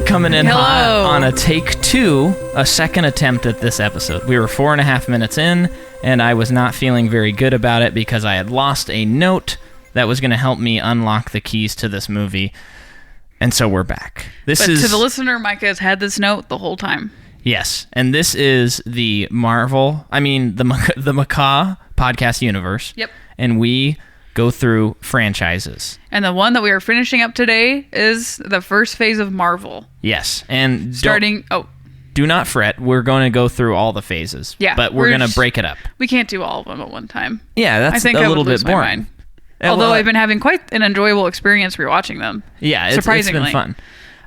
coming in Hello. hot on a take 2, a second attempt at this episode. We were 4.5 minutes in, and I was not feeling very good about it because I had lost a note that was going to help me unlock the keys to this movie. And so we're back. To the listener, Micah has had this note the whole time. Yes, and this is the the Macaw podcast universe. Yep. And we go through franchises. And the one that we are finishing up today is the first phase of Marvel. Yes, and do not fret. We're going to go through all the phases. Yeah, but we're going to break it up. We can't do all of them at one time. Yeah, that's a little bit boring. Although I've been having quite an enjoyable experience rewatching them. Yeah, surprisingly. it's been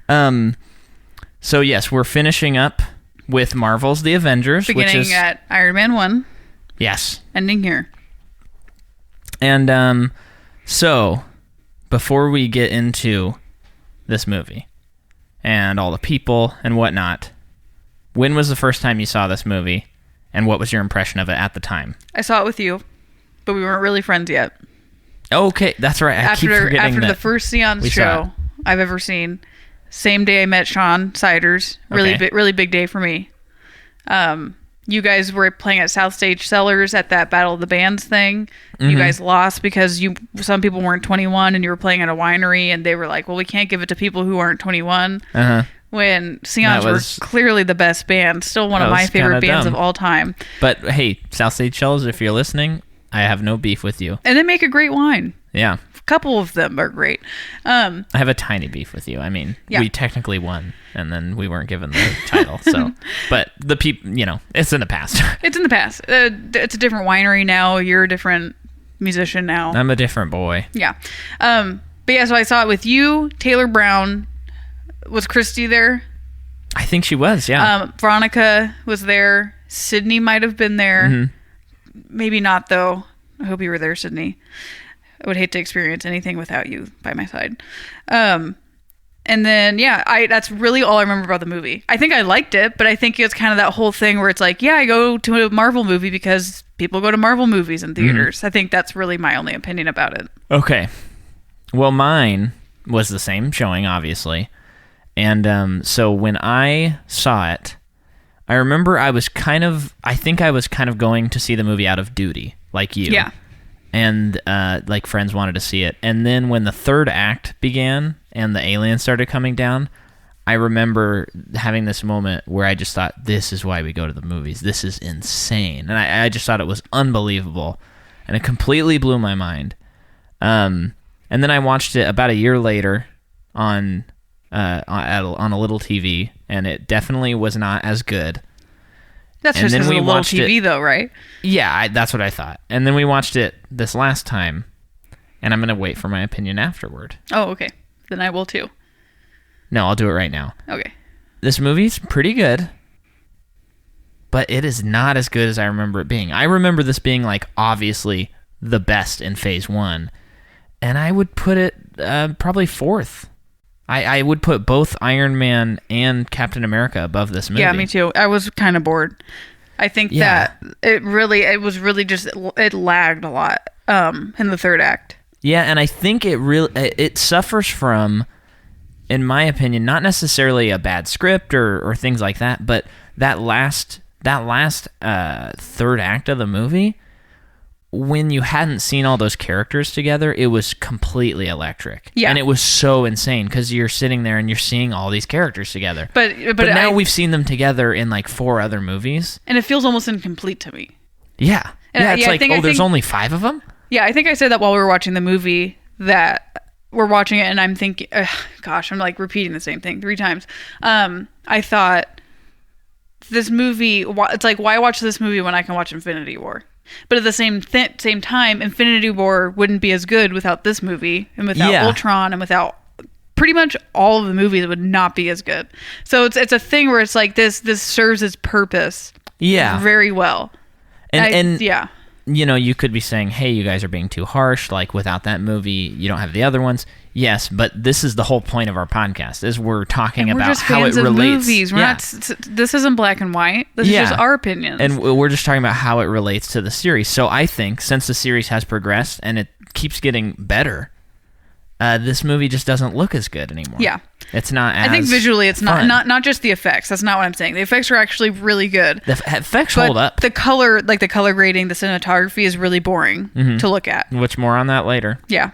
fun. So yes, we're finishing up with Marvel's The Avengers, beginning at Iron Man 1. Yes. Ending here. And so before we get into this movie and all the people and whatnot, when was the first time you saw this movie, and what was your impression of it at the time? I saw it with you, but we weren't really friends yet. Okay, that's right. I keep forgetting after that the first Seance show I've ever seen. Same day I met Sean Siders. Really big day for me. You guys were playing at South Stage Cellars at that Battle of the Bands thing. Mm-hmm. You guys lost because some people weren't 21, and you were playing at a winery, and they were like, well, we can't give it to people who aren't 21. Uh-huh. When Seance were clearly the best band. Still one of my favorite bands of all time. But hey, South Stage Cellars, if you're listening, I have no beef with you. And they make a great wine. Yeah. A couple of them are great. I have a tiny beef with you. I mean, we technically won, and then we weren't given the title. So, but the people, it's in the past. It's in the past. It's a different winery now. You're a different musician now. I'm a different boy. Yeah. But yeah, so I saw it with you, Taylor Brown. Was Christy there? I think she was, yeah. Veronica was there. Sydney might have been there. Mm-hmm. Maybe not, though. I hope you were there, Sydney. I would hate to experience anything without you by my side. And then, that's really all I remember about the movie. I think I liked it, but I think it's kind of that whole thing where it's like, I go to a Marvel movie because people go to Marvel movies in theaters. Mm-hmm. I think that's really my only opinion about it. Okay. Well, mine was the same showing, obviously. And so when I saw it, I remember I think I was kind of going to see the movie out of duty, like you. Yeah. And like friends wanted to see it. And then when the third act began and the aliens started coming down, I remember having this moment where I just thought, this is why we go to the movies. This is insane. And I just thought it was unbelievable. And it completely blew my mind. And then I watched it about a year later on a little TV, and it definitely was not as good. That's just because of a little TV, though, right? Yeah, that's what I thought. And then we watched it this last time, and I'm going to wait for my opinion afterward. Oh, okay. Then I will, too. No, I'll do it right now. Okay. This movie's pretty good, but it is not as good as I remember it being. I remember this being, obviously the best in Phase 1, and I would put it probably fourth. I would put both Iron Man and Captain America above this movie. Yeah, me too. I was kind of bored. I think that it lagged a lot in the third act. Yeah, and I think it suffers from, in my opinion, not necessarily a bad script or things like that, but that last third act of the movie, when you hadn't seen all those characters together, it was completely electric. Yeah. And it was so insane because you're sitting there and you're seeing all these characters together. But now we've seen them together in 4 other movies. And it feels almost incomplete to me. Yeah. There's only 5 of them? Yeah, I think I said that while we were watching the movie, that we're watching it and I'm thinking, I'm repeating the same thing 3 times. I thought, this movie, it's why watch this movie when I can watch Infinity War? But at the same time, Infinity War wouldn't be as good without this movie, and without Ultron, and without pretty much all of the movies, it would not be as good. So it's a thing where it's this serves its purpose very well. And you could be saying, hey, you guys are being too harsh. Without that movie, you don't have the other ones. Yes, but this is the whole point of our podcast, is we're talking about how it relates. Movies. This isn't black and white. This is just our opinions. And we're just talking about how it relates to the series. So I think since the series has progressed and it keeps getting better, this movie just doesn't look as good anymore. Yeah. It's not as I think visually it's fun. not just the effects. That's not what I'm saying. The effects are actually really good. The effects But hold up. the color, like the color grading, the cinematography is really boring to look at. Which more on that later. Yeah.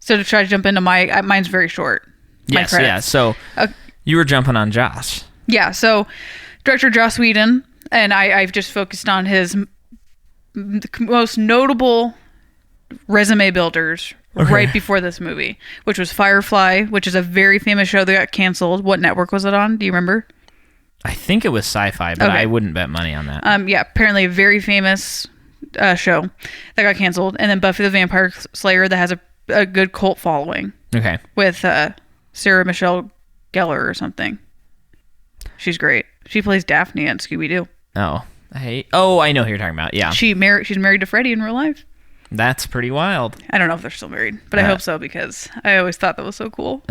So to try to jump into mine's very short. My Yes, credits. yeah. So you were jumping on Joss. Yeah. So director Joss Whedon, and I've just focused on his most notable resume builders right before this movie, which was Firefly, which is a very famous show that got canceled. What network was it on? Do you remember? I think it was Sci-Fi, but Okay. I wouldn't bet money on that. Yeah, apparently a very famous show that got canceled. And then Buffy the Vampire Slayer that has a good cult following Okay. with Sarah Michelle Gellar or something. She's great. She plays Daphne on Scooby-Doo. Oh. I know who you're talking about. Yeah. She's married to Freddy in real life. That's pretty wild. I don't know if they're still married, but I hope so because I always thought that was so cool.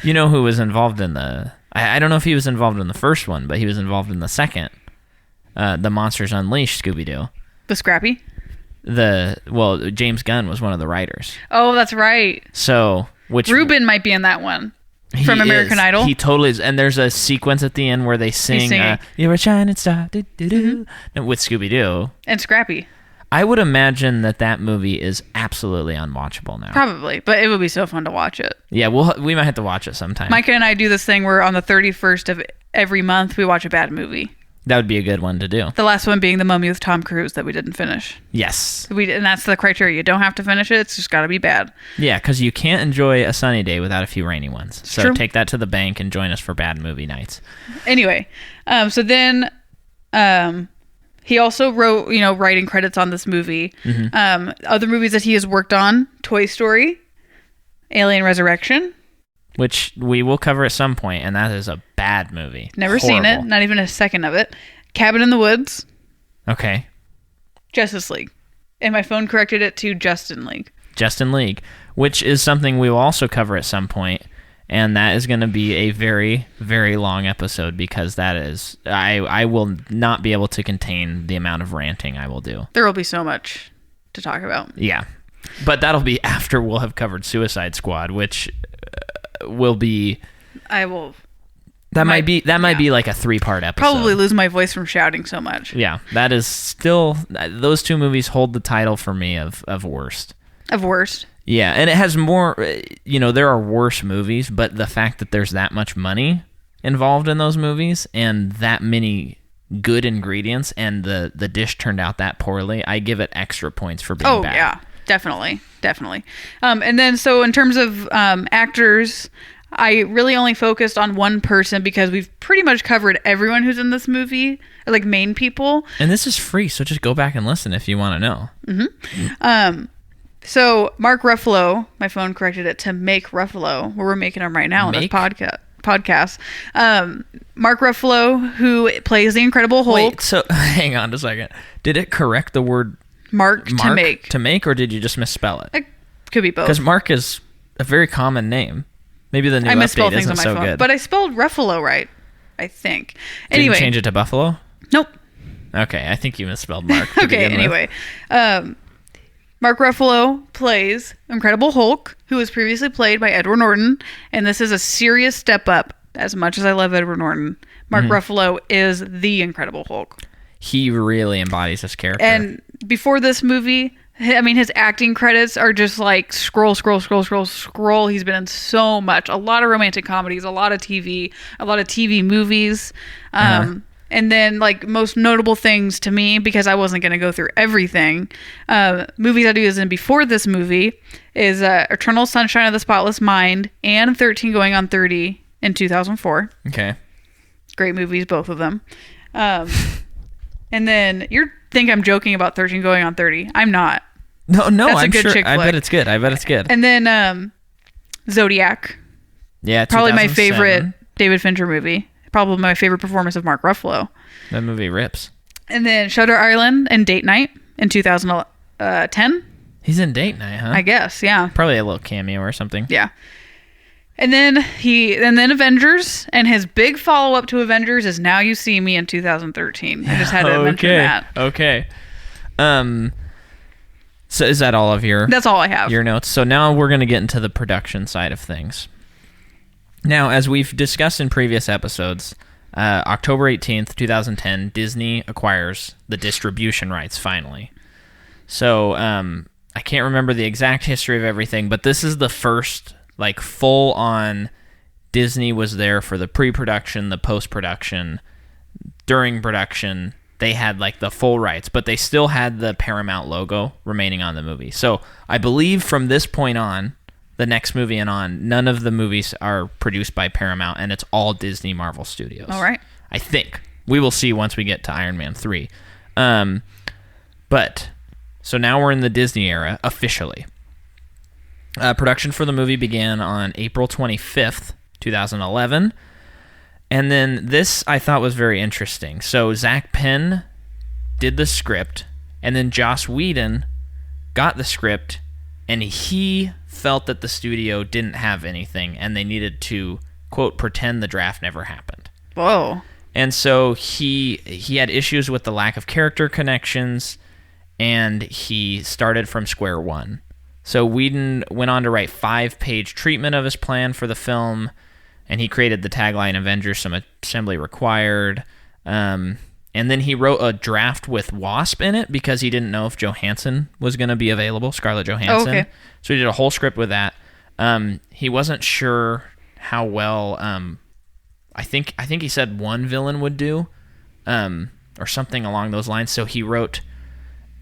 You know who was involved in the... I don't know if he was involved in the first one, but he was involved in the second. The Monsters Unleashed Scooby-Doo. The Scrappy? James Gunn was one of the writers. Oh, that's right. So, Ruben might be in that one. He From American is. Idol? He totally is. And there's a sequence at the end where they sing, singing. You're a shining star, do-do-do, with Scooby-Doo. And Scrappy. I would imagine that movie is absolutely unwatchable now. Probably, but it would be so fun to watch it. Yeah, we might have to watch it sometime. Micah and I do this thing where on the 31st of every month, we watch a bad movie. That would be a good one to do. The last one being The Mummy with Tom Cruise that we didn't finish. Yes. And that's the criteria. You don't have to finish it. It's just got to be bad. Yeah, because you can't enjoy a sunny day without a few rainy ones. So true. Take that to the bank and join us for bad movie nights. Anyway, so then he also wrote, writing credits on this movie. Other movies that he has worked on, Toy Story, Alien Resurrection. Which we will cover at some point, and that is a bad movie. Never seen it. Not even a second of it. Cabin in the Woods. Okay. Justice League. And my phone corrected it to Justin League. Justin League, which is something we will also cover at some point, and that is going to be a very, very long episode because that is... I will not be able to contain the amount of ranting I will do. There will be so much to talk about. Yeah. But that'll be after we'll have covered Suicide Squad, which... will be might be like a 3-part episode. Probably lose my voice from shouting so much. Yeah, that is still, those two movies hold the title for me of worst. Of worst. Yeah, and it has more, there are worse movies, but the fact that there's that much money involved in those movies and that many good ingredients and the dish turned out that poorly, I give it extra points for being bad. Oh, yeah. Definitely. And then, so in terms of actors, I really only focused on one person because we've pretty much covered everyone who's in this movie, like main people. And this is free, so just go back and listen if you want to know. Mm-hmm. So Mark Ruffalo, my phone corrected it to Make Ruffalo, where we're making him right now on this podcast. Mark Ruffalo, who plays the Incredible Hulk. Wait, so hang on a second. Did it correct the word Mark to make, or did you just misspell it? It could be both. Because Mark is a very common name. Maybe the new I misspell update things isn't on my so phone, good. but I spelled Ruffalo right, I think. Anyway, Did you change it to Buffalo? Nope. Okay, I think you misspelled Mark. to Okay, begin with. anyway. Mark Ruffalo plays Incredible Hulk, who was previously played by Edward Norton, and this is a serious step up. As much as I love Edward Norton, Mark Ruffalo is the Incredible Hulk. He really embodies this character. And before this movie, I mean, his acting credits are just like scroll. He's been in so much. A lot of romantic comedies, a lot of TV movies. And then, like, most notable things to me, because I wasn't going to go through everything, movies that he was in before this movie is Eternal Sunshine of the Spotless Mind and 13 Going on 30 in 2004. Okay. Great movies, both of them. And then you think I'm joking about 13 Going on 30. I'm not. No, That's a I'm good sure. chick I flick. bet it's good. And then Zodiac. Yeah, Probably my 2007. favorite David Fincher movie. Probably my favorite performance of Mark Ruffalo. That movie rips. And then Shutter Island and Date Night in 2010. He's in Date Night, huh? I guess, yeah. Probably a little cameo or something. Yeah. And then Avengers, and his big follow-up to Avengers is Now You See Me in 2013. I just had to mention that. Okay. So is that all of That's all I have. your notes? So now we're going to get into the production side of things. Now, as we've discussed in previous episodes, October 18th, 2010, Disney acquires the distribution rights finally. So I can't remember the exact history of everything, but this is the first like full-on Disney was there for the pre-production, the post-production, during production. They had like the full rights, but they still had the Paramount logo remaining on the movie. So I believe from this point on, the next movie and on, none of the movies are produced by Paramount, and it's all Disney Marvel Studios. All right. I think. We will see once we get to Iron Man 3. But, so now we're in the Disney era, officially. Production for the movie began on April 25th, 2011. And then this I thought was very interesting. So Zach Penn did the script, and then Joss Whedon got the script, and he felt that the studio didn't have anything, and they needed to, quote, pretend the draft never happened. Whoa. And so he had issues with the lack of character connections, and he started from square one. So Whedon went on to write 5-page treatment of his plan for the film, and he created the tagline, Avengers, some assembly required. And then he wrote a draft with Wasp in it because he didn't know if Johansson was going to be available, Scarlett Johansson. Oh, okay. So he did a whole script with that. He wasn't sure how well, I think he said one villain would do, or something along those lines. So he wrote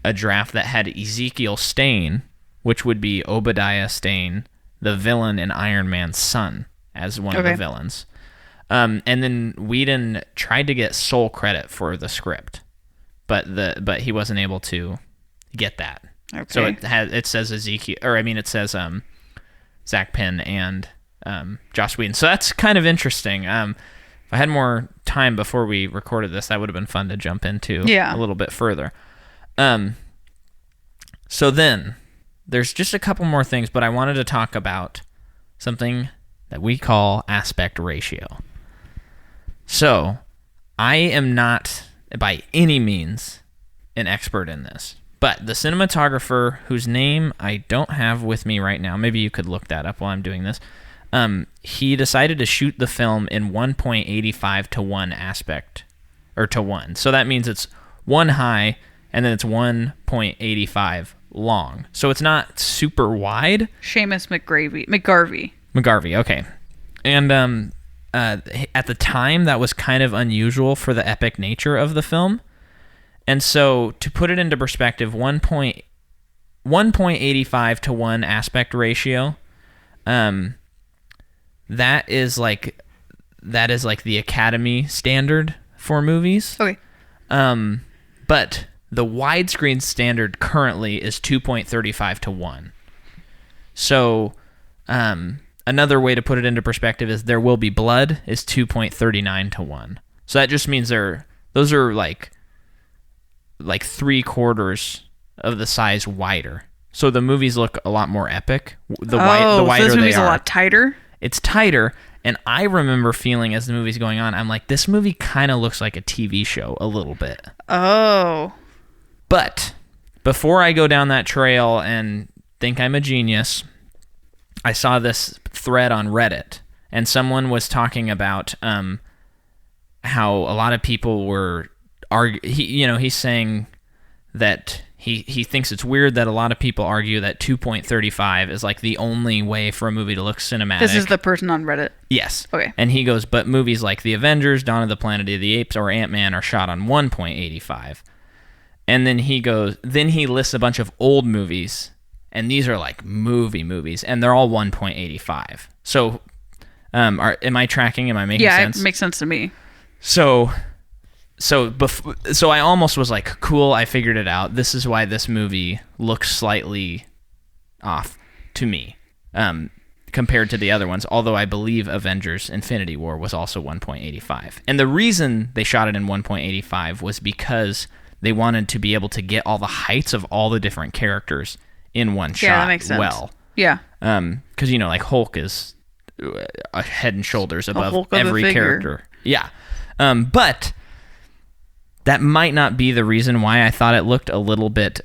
a draft that had Ezekiel Stane, which would be Obadiah Stane, the villain in Iron Man's son, as one of the villains. And then Whedon tried to get sole credit for the script, but he wasn't able to get that. Okay. So it says it says Zach Penn and Joss Whedon. So that's kind of interesting. If I had more time before we recorded this, that would have been fun to jump into a little bit further. So then there's just a couple more things, but I wanted to talk about something that we call aspect ratio. So, I am not, by any means, an expert in this. But the cinematographer, whose name I don't have with me right now, maybe you could look that up while I'm doing this, he decided to shoot the film in 1.85 to 1 aspect, or to 1. So that means it's 1 high, and then it's 1.85 long. So it's not super wide. Seamus McGarvey. McGarvey, okay. And at the time, that was kind of unusual for the epic nature of the film. And so, to put it into perspective, 1.85 to 1 aspect ratio, that is like the Academy standard for movies. Okay. But the widescreen standard currently is 2.35 to 1. So, another way to put it into perspective is There Will Be Blood is 2.39 to 1. So that just means those are like 3/4 of the size wider. So the movies look a lot more epic. The wider so this movie's they are. A lot tighter? It's tighter, and I remember feeling as the movie's going on, I'm like, this movie kind of looks like a TV show a little bit. Oh. But before I go down that trail and think I'm a genius, I saw this thread on Reddit, and someone was talking about how a lot of people were he's saying that he thinks it's weird that a lot of people argue that 2.35 is like the only way for a movie to look cinematic. This is the person on Reddit? Yes. Okay. And he goes, but movies like The Avengers, Dawn of the Planet of the Apes, or Ant-Man are shot on 1.85. And then he lists a bunch of old movies, and these are like movies, and they're all 1.85. So, am I tracking? Am I making sense? Yeah, it makes sense to me. So I almost was like, cool, I figured it out. This is why this movie looks slightly off to me, compared to the other ones, although I believe Avengers Infinity War was also 1.85. And the reason they shot it in 1.85 was because they wanted to be able to get all the heights of all the different characters in one shot. Yeah, that makes sense. Well. Yeah. Because, like Hulk is a head and shoulders above every character. Yeah. But that might not be the reason why I thought it looked a little bit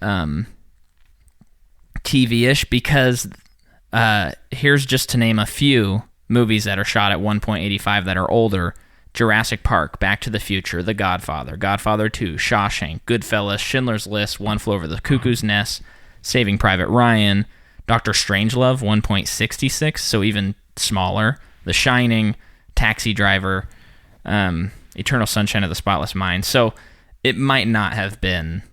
TV-ish because here's just to name a few movies that are shot at 1.85 that are older. Jurassic Park, Back to the Future, The Godfather, Godfather 2, Shawshank, Goodfellas, Schindler's List, One Flew Over the Cuckoo's Nest, Saving Private Ryan, Dr. Strangelove, 1.66, so even smaller, The Shining, Taxi Driver, Eternal Sunshine of the Spotless Mind. So it might not have been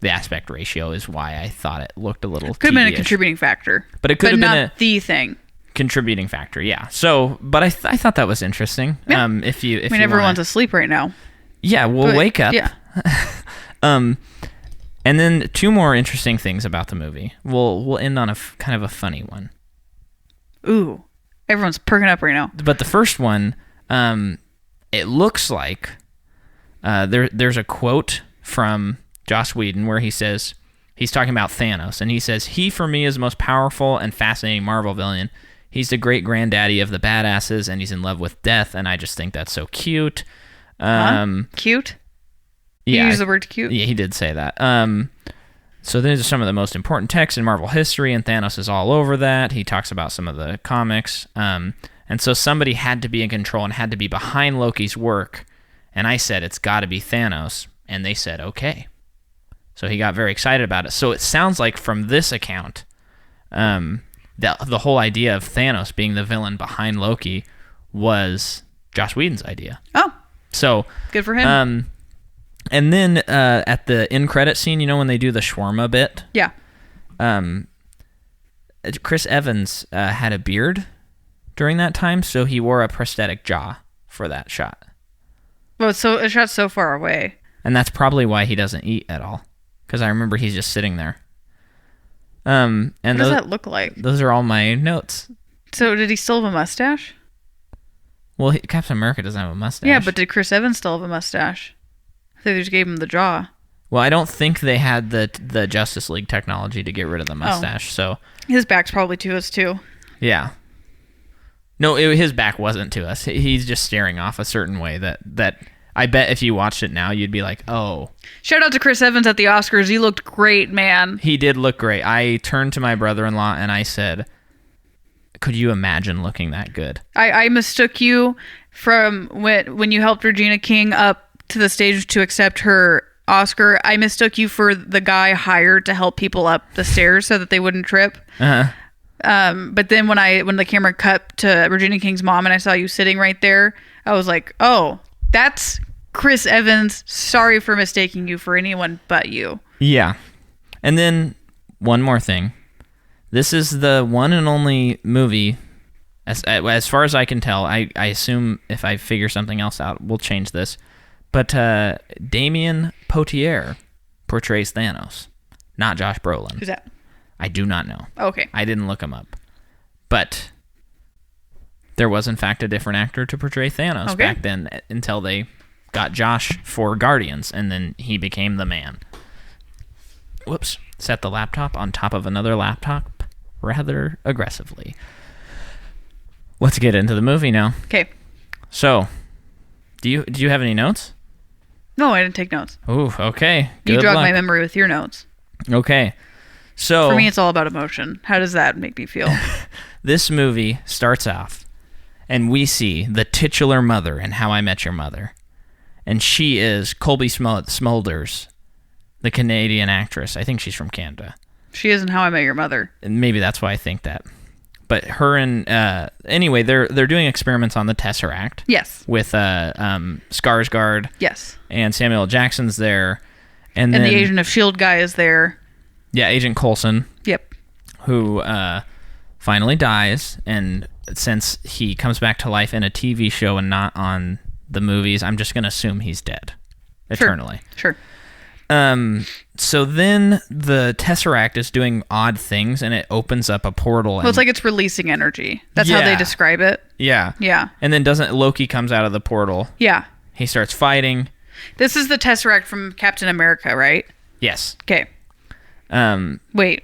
the aspect ratio is why I thought it looked a little Could have been a TV-ish. contributing factor. But it could have been not the thing. Contributing factor, yeah. So, but I thought that was interesting. Yeah. If you Everyone's asleep right now. Yeah, we'll wake up. Yeah. And then two more interesting things about the movie. We'll end on a kind of a funny one. Ooh, everyone's perking up right now. But the first one, it looks like there's a quote from Joss Whedon where he says he's talking about Thanos, and he says, "He for me is the most powerful and fascinating Marvel villain. He's the great granddaddy of the badasses, and he's in love with death, and I just think that's so cute." Cute? Yeah, You use the word cute? Yeah, he did say that. So these are some of the most important texts in Marvel history, and Thanos is all over that. He talks about some of the comics. And so somebody had to be in control and had to be behind Loki's work. And I said, it's got to be Thanos. And they said, okay. So he got very excited about it. So it sounds like from this account, the whole idea of Thanos being the villain behind Loki was Joss Whedon's idea. Oh. So good for him. And then at the end credit scene, you know, when they do the shawarma bit? Yeah. Chris Evans had a beard during that time, so he wore a prosthetic jaw for that shot. Well, so it shot so far away. And that's probably why he doesn't eat at all, because I remember he's just sitting there. And what does that look like? Those are all my notes. So did he still have a mustache? Well, Captain America doesn't have a mustache. Yeah, but did Chris Evans still have a mustache? I think they just gave him the jaw. Well, I don't think they had the Justice League technology to get rid of the mustache, so... His back's probably to us, too. Yeah. No, his back wasn't to us. He's just staring off a certain way that I bet if you watched it now, you'd be like, oh. Shout out to Chris Evans at the Oscars. He looked great, man. He did look great. I turned to my brother-in-law and I said, could you imagine looking that good? I mistook you from when you helped Regina King up to the stage to accept her Oscar. I mistook you for the guy hired to help people up the stairs so that they wouldn't trip. Uh-huh. But then when the camera cut to Regina King's mom and I saw you sitting right there, I was like, oh, that's Chris Evans. Sorry for mistaking you for anyone but you. Yeah. And then one more thing. This is the one and only movie, as far as I can tell, I assume if I figure something else out, we'll change this. But Damien Poitier portrays Thanos, not Josh Brolin. Who's that? I do not know. Okay. I didn't look him up. But there was, in fact, a different actor to portray Thanos back then until they got Josh for Guardians, and then he became the man. Whoops. Set the laptop on top of another laptop rather aggressively. Let's get into the movie now. Okay. So, do you have any notes? No, I didn't take notes. Ooh, okay. You Good jogged luck. my memory with your notes. Okay. So for me, it's all about emotion. How does that make me feel? This movie starts off, and we see the titular mother in How I Met Your Mother. And she is Colby Smulders, the Canadian actress. I think she's from Canada. She is in How I Met Your Mother. And maybe that's why I think that. But her and... anyway, they're doing experiments on the Tesseract. Yes. With Skarsgård. Yes. And Samuel L. Jackson's there. And the then, Agent of S.H.I.E.L.D. guy is there. Yeah, Agent Coulson. Yep. Who finally dies. And since he comes back to life in a TV show and not on the movies, I'm just going to assume he's dead. Eternally. Sure. So then the Tesseract is doing odd things, and it opens up a portal. Well, it's like it's releasing energy. That's how they describe it. Yeah. Yeah. And then Loki comes out of the portal. Yeah. He starts fighting. This is the Tesseract from Captain America, right? Yes. Okay. Wait.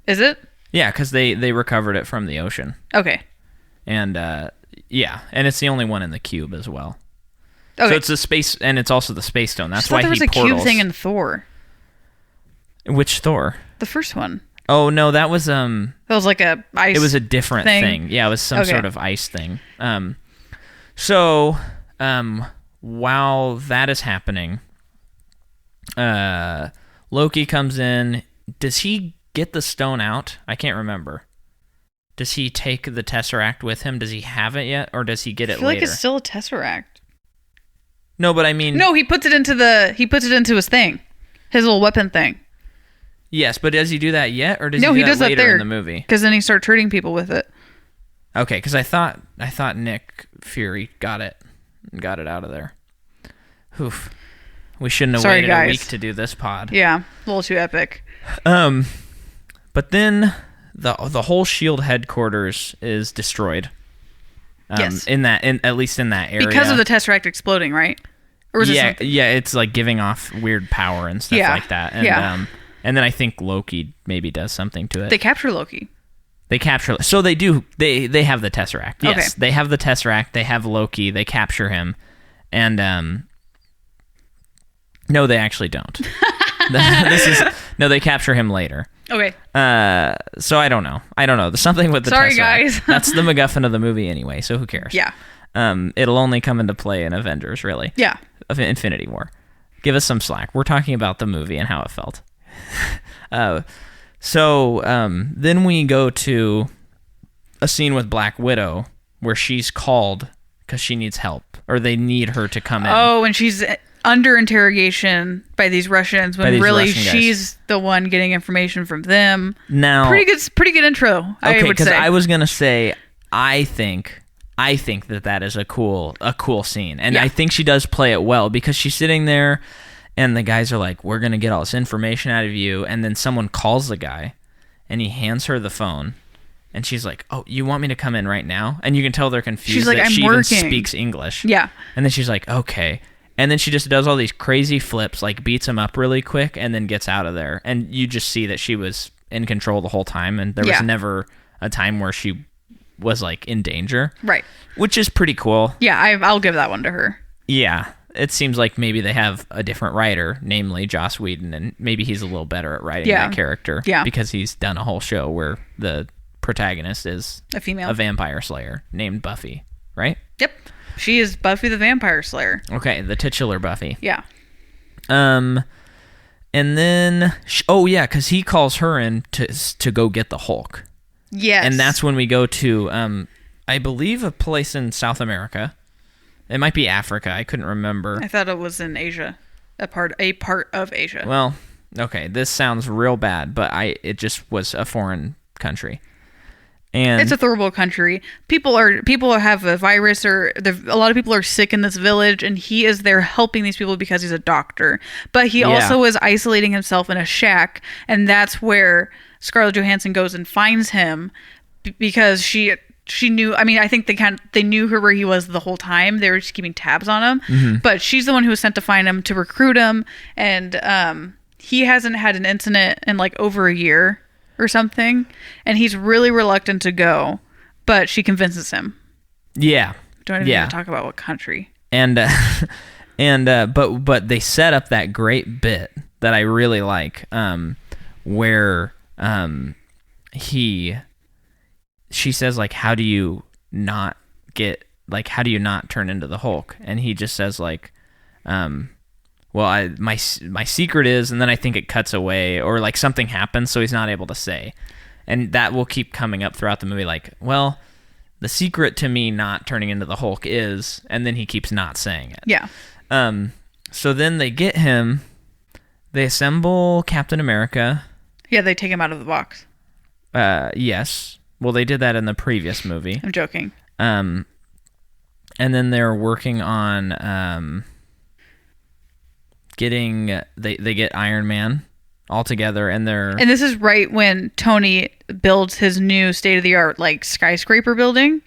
Is it? Yeah, because they recovered it from the ocean. Okay. And, yeah. And it's the only one in the cube as well. Okay. So it's the space, and it's also the space stone. That's why he portals. There was a cube thing in Thor. Which Thor? The first one. Oh no, that was That was like a ice. It was a different thing. Yeah, it was some sort of ice thing. So while that is happening, Loki comes in. Does he get the stone out? I can't remember. Does he take the Tesseract with him? Does he have it yet, or does he get it later? I feel like it's still a Tesseract. No, but I mean, no, he puts it into his thing, his little weapon thing. Yes, but does he do that yet, or does he do that later in the movie? Because then he starts hurting people with it. Okay, because I thought Nick Fury got it out of there. Oof. We shouldn't have waited a week to do this pod. Yeah, a little too epic. But then the whole SHIELD headquarters is destroyed. Yes. At least in that area. Because of the Tesseract exploding, right? Or was it it's like giving off weird power and stuff like that. And, and then I think Loki maybe does something to it. They capture Loki. So they do. They have the Tesseract. Yes, okay. They have the Tesseract. They have Loki. They capture him, and no, they actually don't. They capture him later. Okay. So I don't know. There's something with the Tesseract. Sorry, guys. That's the MacGuffin of the movie anyway. So who cares? Yeah. It'll only come into play in Avengers, really. Yeah. Of Infinity War. Give us some slack. We're talking about the movie and how it felt. So then we go to a scene with Black Widow where she's called because she needs help, or they need her to come in. Oh, and she's under interrogation by these Russians when really she's the one getting information from them. Now, pretty good intro. Okay, because I was gonna say I think that is a cool scene, and I think she does play it well because she's sitting there. And the guys are like, we're going to get all this information out of you. And then someone calls the guy, and he hands her the phone. And she's like, oh, you want me to come in right now? And you can tell they're confused. She's like, that I'm she working. even speaks English. Yeah. And then she's like, okay. And then she just does all these crazy flips, like beats him up really quick, and then gets out of there. And you just see that she was in control the whole time. And there was never a time where she was like in danger. Right. Which is pretty cool. Yeah, I'll give that one to her. Yeah. It seems like maybe they have a different writer, namely Joss Whedon, and maybe he's a little better at writing that character. Yeah. Because he's done a whole show where the protagonist is a vampire slayer named Buffy, right? Yep. She is Buffy the Vampire Slayer. Okay, the titular Buffy. Yeah. And then, because he calls her in to go get the Hulk. Yes. And that's when we go to, I believe, a place in South America. It might be Africa. I couldn't remember. I thought it was in Asia, a part of Asia. Well, okay, this sounds real bad, but it just was a foreign country, and it's a third world country. People have a virus, or a lot of people are sick in this village, and he is there helping these people because he's a doctor. But he also is isolating himself in a shack, and that's where Scarlett Johansson goes and finds him because she knew. I mean, I think they knew where he was the whole time. They were just keeping tabs on him. Mm-hmm. But she's the one who was sent to find him, to recruit him. And he hasn't had an incident in like over a year or something. And he's really reluctant to go. But she convinces him. Yeah. Don't even talk about what country. And but they set up that great bit that I really like, where she says, like, how do you not turn into the Hulk? And he just says, like, my secret is, and then I think it cuts away, or like something happens, so he's not able to say. And that will keep coming up throughout the movie, like, well, the secret to me not turning into the Hulk is, and then he keeps not saying it. Yeah. So then they get him, they assemble Captain America. Yeah, they take him out of the box. Yes. Well, they did that in the previous movie. I'm joking. And then they're working on getting they get Iron Man all together, and this is right when Tony builds his new state-of-the-art like skyscraper building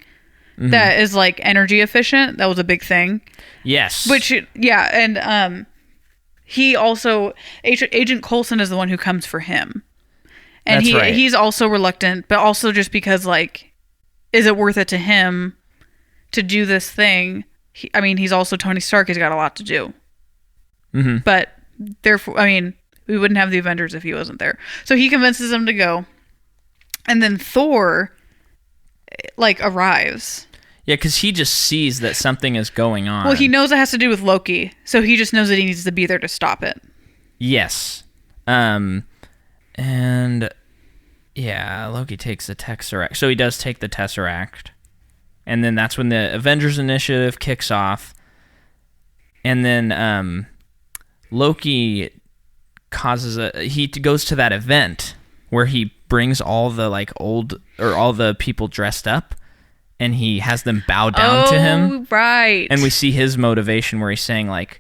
that is like energy efficient. That was a big thing. Yes. And he also Agent Coulson is the one who comes for him. And he's also reluctant, but also just because, like, is it worth it to him to do this thing? He's also Tony Stark. He's got a lot to do. Mm-hmm. But therefore, We wouldn't have the Avengers if he wasn't there. So he convinces them to go. And then Thor, like, arrives. Yeah, because he just sees that something is going on. Well, he knows it has to do with Loki. So he just knows that he needs to be there to stop it. Yes. And yeah, Loki takes the Tesseract. So he does take the Tesseract. And then that's when the Avengers Initiative kicks off. And then Loki he goes to that event where he brings all the like old or all the people dressed up, and he has them bow down to him. Right. And we see his motivation where he's saying like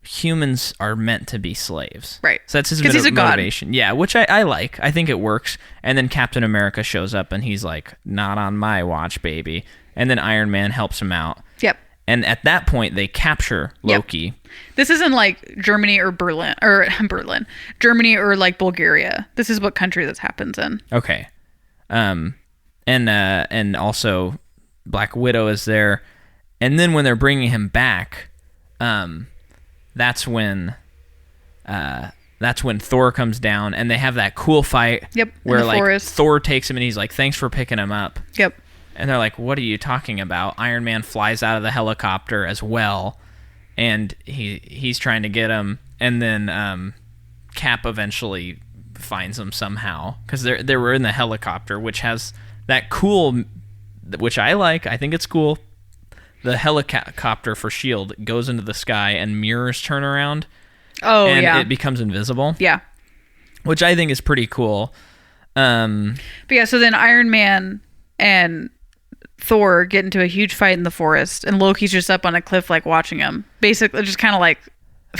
humans are meant to be slaves. Right. So that's his he's a motivation. God. Yeah, which I like. I think it works. And then Captain America shows up and he's like, not on my watch, baby. And then Iron Man helps him out. Yep. And at that point, they capture Loki. Yep. This isn't like Germany or Germany or like Bulgaria. This is what country this happens in. Okay. And also Black Widow is there. And then when they're bringing him back, that's when Thor comes down and they have that cool fight. Yep. Where like forest. Thor takes him and he's like, "Thanks for picking him up." Yep. And they're like, "What are you talking about?" Iron Man flies out of the helicopter as well, and he's trying to get him. And then Cap eventually finds him somehow because they were in the helicopter, which has that cool, which I like. I think it's cool. The helicopter for S.H.I.E.L.D. goes into the sky and mirrors turn around. Oh, and yeah. it becomes invisible. Yeah. Which I think is pretty cool. But yeah, so then Iron Man and Thor get into a huge fight in the forest, and Loki's just up on a cliff, like, watching him. Basically, just kind of like...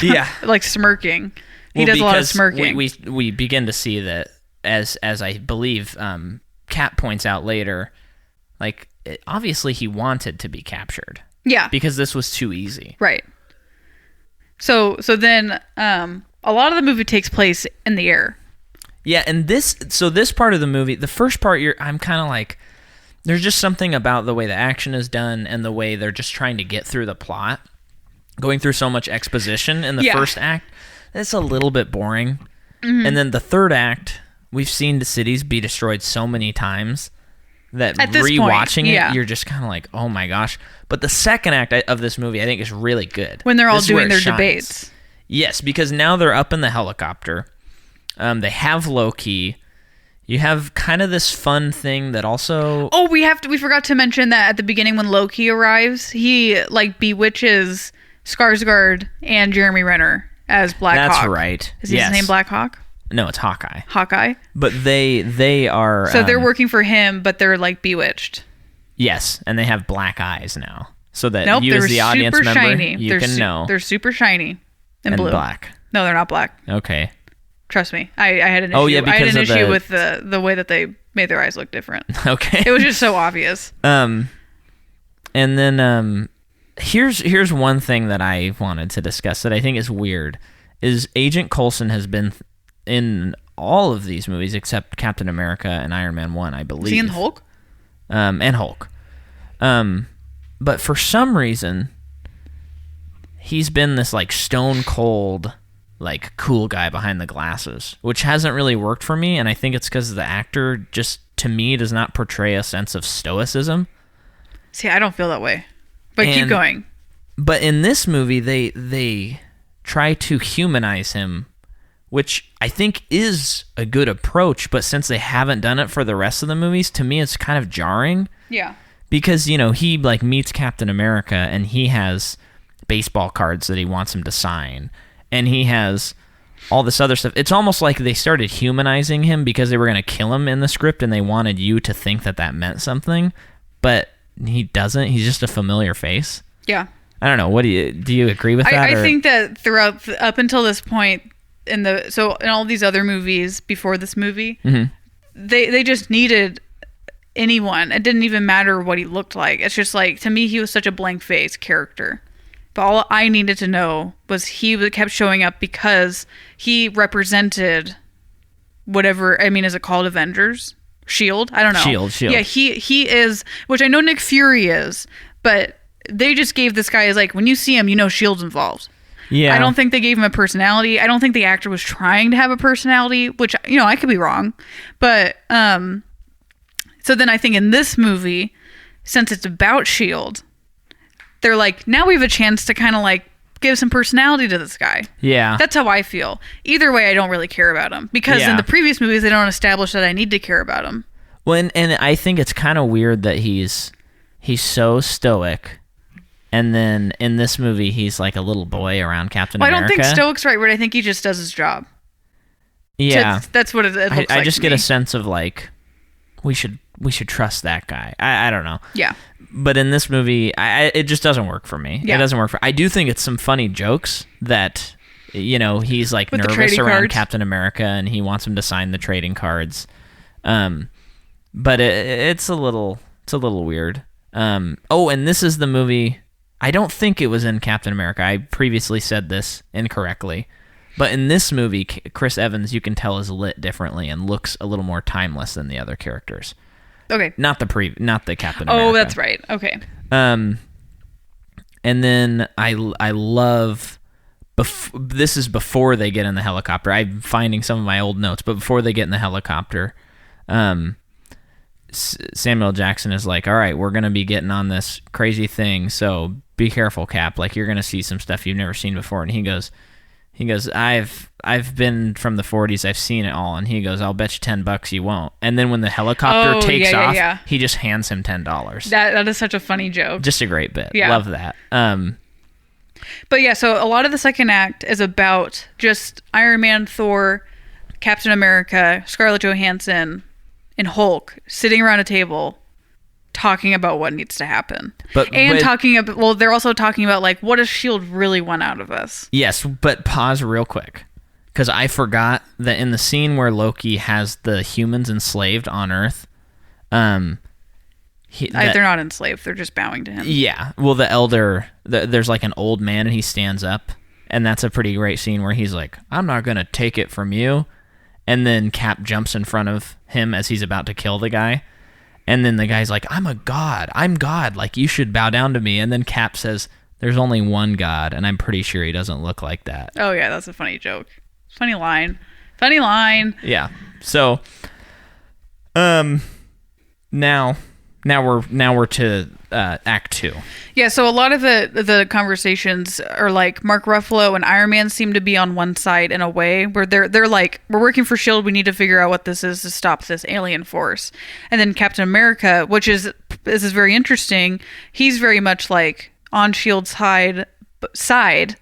Yeah. like, smirking. He does a lot of smirking. We begin to see that, as I believe Cap points out later, like, obviously he wanted to be captured. Yeah. Because this was too easy. Right. So then a lot of the movie takes place in the air. Yeah, and this part of the movie, the first part, I'm kind of like, there's just something about the way the action is done and the way they're just trying to get through the plot, going through so much exposition in the first act. It's a little bit boring. Mm-hmm. And then the third act, we've seen the cities be destroyed so many times that rewatching it, you're just kind of like, oh my gosh. But the second act of this movie, I think, is really good. When they're all doing their debates. Yes, because now they're up in the helicopter. They have Loki. You have kind of this fun thing that also... Oh, we forgot to mention that at the beginning when Loki arrives, he like bewitches Skarsgård and Jeremy Renner as Black Hawk. That's right. Is his name Black Hawk? No, it's Hawkeye. Hawkeye? But they are... So they're working for him, but they're like bewitched. Yes, and they have black eyes now. So that you as the audience member, shiny. You can know. They're super shiny and blue. Black. No, they're not black. Okay. Trust me. I had an issue. Oh, yeah, because I had an issue with the way that they made their eyes look different. Okay. It was just so obvious. And then here's one thing that I wanted to discuss that I think is weird, is Agent Coulson has been in all of these movies except Captain America and Iron Man 1, I believe. Is he in Hulk? And Hulk. But for some reason, he's been this like stone cold, like cool guy behind the glasses, which hasn't really worked for me, and I think it's because the actor just, to me, does not portray a sense of stoicism. See, I don't feel that way. But keep going. But in this movie, they try to humanize him, which I think is a good approach, but since they haven't done it for the rest of the movies, to me it's kind of jarring. Yeah. Because, he like meets Captain America and he has baseball cards that he wants him to sign. And he has all this other stuff. It's almost like they started humanizing him because they were going to kill him in the script and they wanted you to think that meant something. But he doesn't. He's just a familiar face. Yeah. I don't know. Do you agree with that? I think that throughout, up until this point, in all these other movies before this movie, mm-hmm. they just needed anyone. It didn't even matter what he looked like. It's just like, to me, he was such a blank face character. But all I needed to know was he kept showing up because he represented whatever, is it called Avengers? S.H.I.E.L.D.? I don't know. S.H.I.E.L.D. Yeah, he is, which I know Nick Fury is, but they just gave this guy, like, when you see him, S.H.I.E.L.D.'s involved. Yeah. I don't think they gave him a personality. I don't think the actor was trying to have a personality, which, I could be wrong. But so then I think in this movie, since it's about S.H.I.E.L.D., they're like, now we have a chance to kind of like give some personality to this guy. Yeah. That's how I feel. Either way, I don't really care about him. Because in the previous movies, they don't establish that I need to care about him. Well, and I think it's kind of weird that he's so stoic, and then in this movie he's like a little boy around Captain America. I don't think stoic's right, but I think he just does his job. Yeah, that's what it looks like. I just get me. a sense of like we should trust that guy. I don't know. Yeah. But in this movie, it just doesn't work for me. Yeah. It doesn't work for. I do think it's some funny jokes that he's like with nervous around cards. Captain America, and he wants him to sign the trading cards. But it's a little weird. And this is the movie. I don't think it was in Captain America. I previously said this incorrectly. But in this movie, Chris Evans, you can tell, is lit differently and looks a little more timeless than the other characters. Okay. Not the Captain America. Oh, that's right. Okay. And then I love. This is before they get in the helicopter. I'm finding some of my old notes, but before they get in the helicopter, Samuel Jackson is like, all right, we're going to be getting on this crazy thing, so be careful, Cap. Like, you're going to see some stuff you've never seen before. And he goes, I've been from the 40s, I've seen it all. And he goes, I'll bet you $10 you won't. And then when the helicopter takes off, he just hands him $10. That is such a funny joke. Just a great bit. Yeah. Love that. But yeah, so a lot of the second act is about just Iron Man, Thor, Captain America, Scarlett Johansson, and Hulk sitting around a table talking about what needs to happen. Talking about, well, they're also talking about like, what does S.H.I.E.L.D. really want out of us? Yes, but pause real quick, because I forgot that in the scene where Loki has the humans enslaved on Earth, they're not enslaved, they're just bowing to him. Yeah, well, the elder, there's like an old man and he stands up, and that's a pretty great scene where he's like, I'm not going to take it from you. And then Cap jumps in front of him as he's about to kill the guy. And then the guy's like, I'm God. Like, you should bow down to me. And then Cap says, there's only one God. And I'm pretty sure he doesn't look like that. Oh, yeah, that's a funny joke. Funny line. Yeah. So, now we're to Act 2. Yeah, so a lot of the conversations are like Mark Ruffalo and Iron Man seem to be on one side in a way where they're like, we're working for S.H.I.E.L.D., we need to figure out what this is to stop this alien force. And then Captain America, which is very interesting, he's very much like on S.H.I.E.L.D.'s side,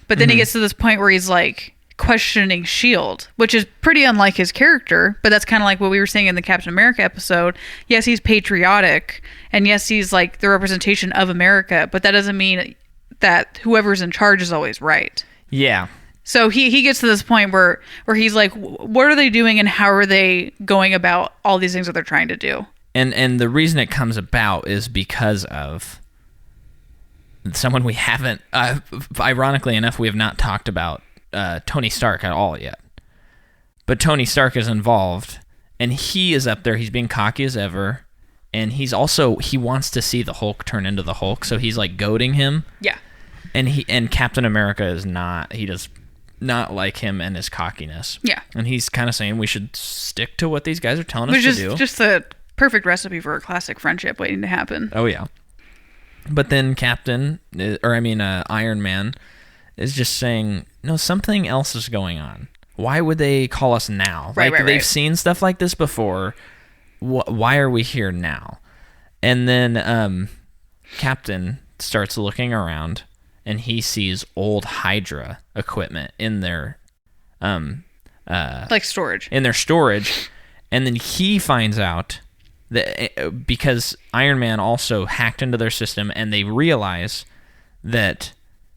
but then he gets to this point where he's like questioning S.H.I.E.L.D., which is pretty unlike his character, but that's kind of like what we were saying in the Captain America episode. Yes, he's patriotic, and yes, he's like the representation of America, but that doesn't mean that whoever's in charge is always right. Yeah. So he gets to this point where he's like, what are they doing and how are they going about all these things that they're trying to do? And the reason it comes about is because of someone we haven't, ironically enough, we have not talked about Tony Stark at all yet. But Tony Stark is involved, and he is up there. He's being cocky as ever, and he wants to see the Hulk turn into the Hulk, so he's like goading him. Yeah. And Captain America is not. He does not like him and his cockiness. Yeah. And he's kind of saying we should stick to what these guys are telling us to do. Which is just the perfect recipe for a classic friendship waiting to happen. Oh yeah. But then Iron Man is just saying, no, something else is going on. Why would they call us now? Right. They've seen stuff like this before. Why are we here now? And then Captain starts looking around, and he sees old Hydra equipment in their like storage. In their storage, and then he finds out that because Iron Man also hacked into their system, and they realize that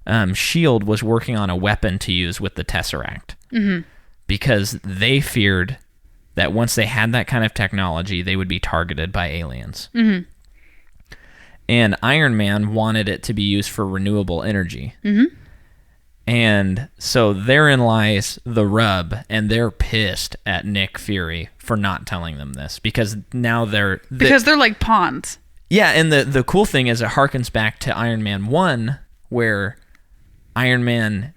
S.H.I.E.L.D. was working on a weapon to use with the Tesseract. Mm-hmm. Because they feared that once they had that kind of technology, they would be targeted by aliens. Mm-hmm. And Iron Man wanted it to be used for renewable energy. Mm-hmm. And so therein lies the rub, and they're pissed at Nick Fury for not telling them this, because now they're like pawns. Yeah, and the cool thing is it harkens back to Iron Man 1, where Iron Man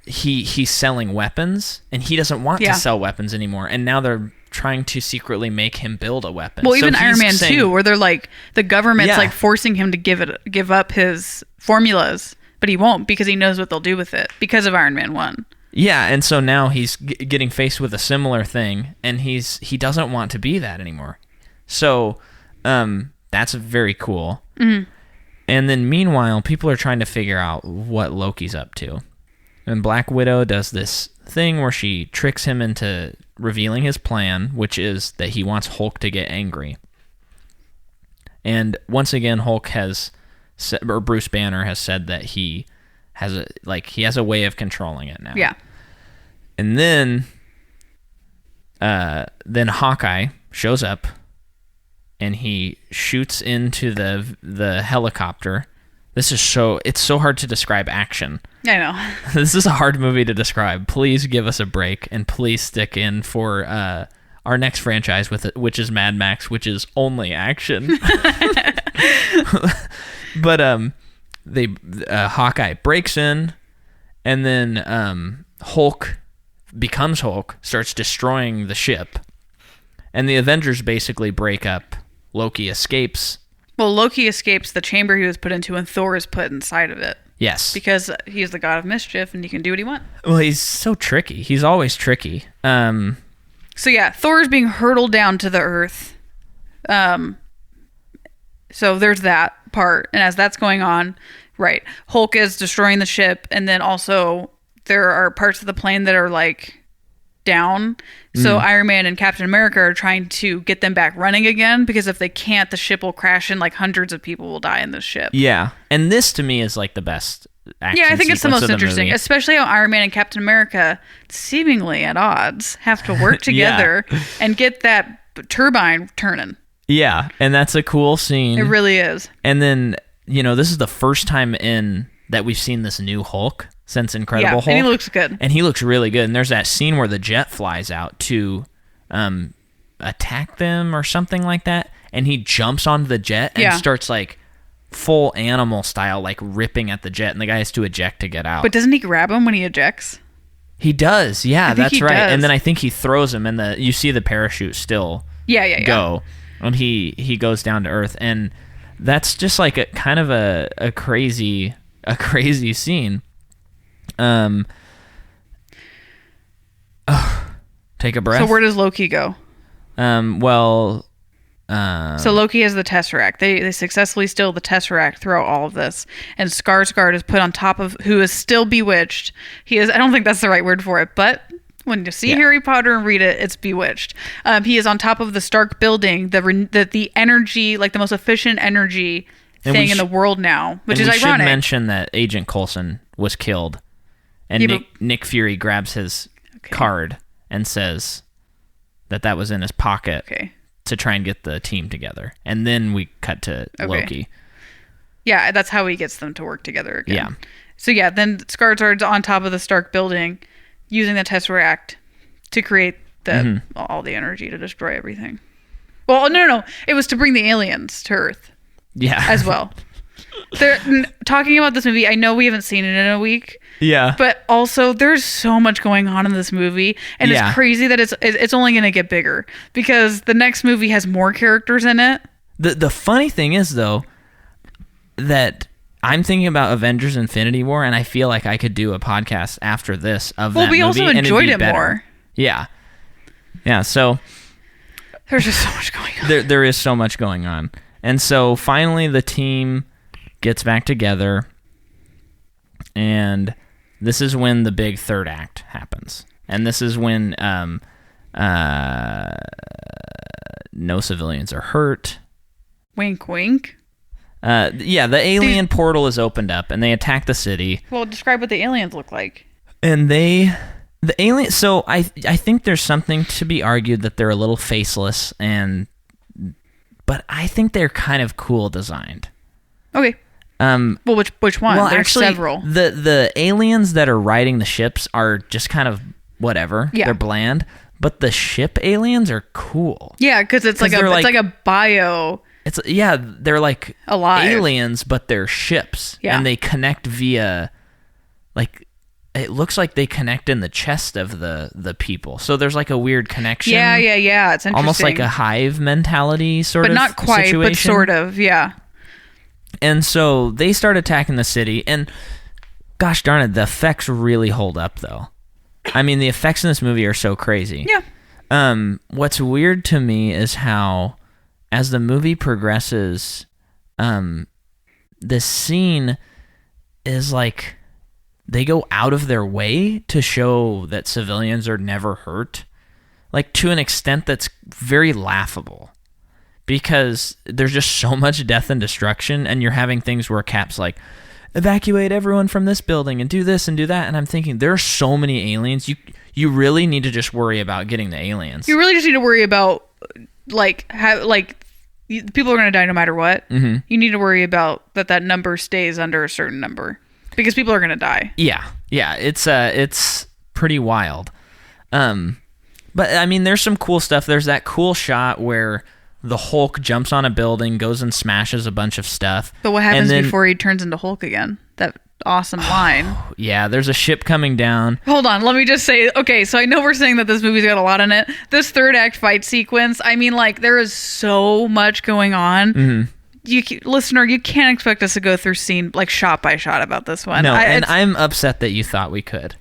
he's selling weapons, and he doesn't want to sell weapons anymore, and now they're trying to secretly make him build a weapon. Well, even Iron Man 2, where they're like, the government's like forcing him to give up his formulas, but he won't because he knows what they'll do with it because of Iron Man 1. Yeah, and so now he's getting faced with a similar thing, and he doesn't want to be that anymore. So that's very cool. Mm-hmm. And then meanwhile, people are trying to figure out what Loki's up to. And Black Widow does this thing where she tricks him into revealing his plan, which is that he wants Hulk to get angry. And once again, Bruce Banner has said that he has a way of controlling it now. Yeah. And then Hawkeye shows up, and he shoots into the helicopter. It's so hard to describe action. I know. This is a hard movie to describe. Please give us a break, and please stick in for our next franchise which is Mad Max, which is only action. But Hawkeye breaks in, and then Hulk becomes Hulk, starts destroying the ship, and the Avengers basically break up. Loki escapes. Well, Loki escapes the chamber he was put into, and Thor is put inside of it. Yes. Because he's the god of mischief, and he can do what he wants. Well, he's so tricky. He's always tricky. So yeah, Thor is being hurtled down to the earth. So there's that part. And as that's going on, right, Hulk is destroying the ship, and then also there are parts of the plane that are like down. So Iron Man and Captain America are trying to get them back running again, because if they can't, the ship will crash and like hundreds of people will die in this ship. Yeah. And this to me is like the best action I think it's the most interesting, movie. Especially how Iron Man and Captain America, seemingly at odds, have to work together and get that turbine turning. Yeah. And that's a cool scene. It really is. And then, this is the first time that we've seen this new Hulk since Incredible Hulk. And he looks good. And he looks really good. And there's that scene where the jet flies out to attack them or something like that. And he jumps onto the jet and starts like full animal style, like ripping at the jet. And the guy has to eject to get out. But doesn't he grab him when he ejects? He does. Yeah, that's right. Does. And then I think he throws him, and you see the parachute still go. And he goes down to Earth. And that's just like a kind of a crazy scene. Take a breath. So where does Loki go? So Loki has the Tesseract. They successfully steal the Tesseract throughout all of this, and Skarsgård is put on top of, who is still bewitched. He is. I don't think that's the right word for it, but when you see Harry Potter and read it, it's bewitched. He is on top of the Stark building, the energy, like the most efficient energy thing in the world now, which is ironic. We should mention that Agent Coulson was killed, and Nick Fury grabs his card and says that was in his pocket to try and get the team together. And then we cut to Loki. Yeah, that's how he gets them to work together again. Yeah. So then Skarsgård's on top of the Stark building using the Tesseract to create all the energy to destroy everything. Well, no. It was to bring the aliens to Earth. Yeah. As well. They're talking about this movie. I know we haven't seen it in a week. Yeah. But also, there's so much going on in this movie, and it's crazy that it's only going to get bigger, because the next movie has more characters in it. The funny thing is, though, that I'm thinking about Avengers Infinity War, and I feel like I could do a podcast after this of that movie. Well, we also enjoyed it more. Yeah. Yeah, so there's just so much going on. There is so much going on. And so finally the team gets back together, and this is when the big third act happens. And this is when no civilians are hurt. Wink, wink. The alien portal is opened up, and they attack the city. Well, describe what the aliens look like. And the alien. So I think there's something to be argued that they're a little faceless, but I think they're kind of cool designed. Okay. Well, which one? Well, There's actually, several. The aliens that are riding the ships are just kind of whatever. Yeah. They're bland. But the ship aliens are cool. Yeah, because it's like a bio. They're like alive aliens, but they're ships, and they connect via like it looks like they connect in the chest of the people. So there's like a weird connection. Yeah. It's interesting. Almost like a hive mentality but not quite, situation. but sort of, yeah. And so they start attacking the city, and gosh darn it, the effects really hold up, though. I mean, the effects in this movie are so crazy. Yeah. What's weird to me is how, as the movie progresses, this scene is like they go out of their way to show that civilians are never hurt, like to an extent that's very laughable. Because there's just so much death and destruction, and you're having things where Cap's like, evacuate everyone from this building and do this and do that, and I'm thinking, there are so many aliens. You really need to just worry about getting the aliens. You really just need to worry about, people are going to die no matter what. Mm-hmm. You need to worry about that number stays under a certain number, because people are going to die. Yeah, it's pretty wild. But I mean, there's some cool stuff. There's that cool shot where the Hulk jumps on a building, goes and smashes a bunch of stuff. But what happens before he turns into Hulk again? That awesome line. Yeah, there's a ship coming down. Hold on, let me just say, okay, so I know we're saying that this movie's got a lot in it. This third act fight sequence, I mean, like, there is so much going on. Mm-hmm. Listener, you can't expect us to go through scene, like, shot by shot about this one. No, I'm upset that you thought we could.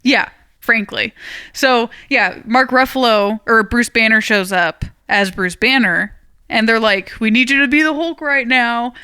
Yeah, frankly. So, yeah, Mark Ruffalo, or Bruce Banner shows up as Bruce Banner, and they're like, we need you to be the Hulk right now.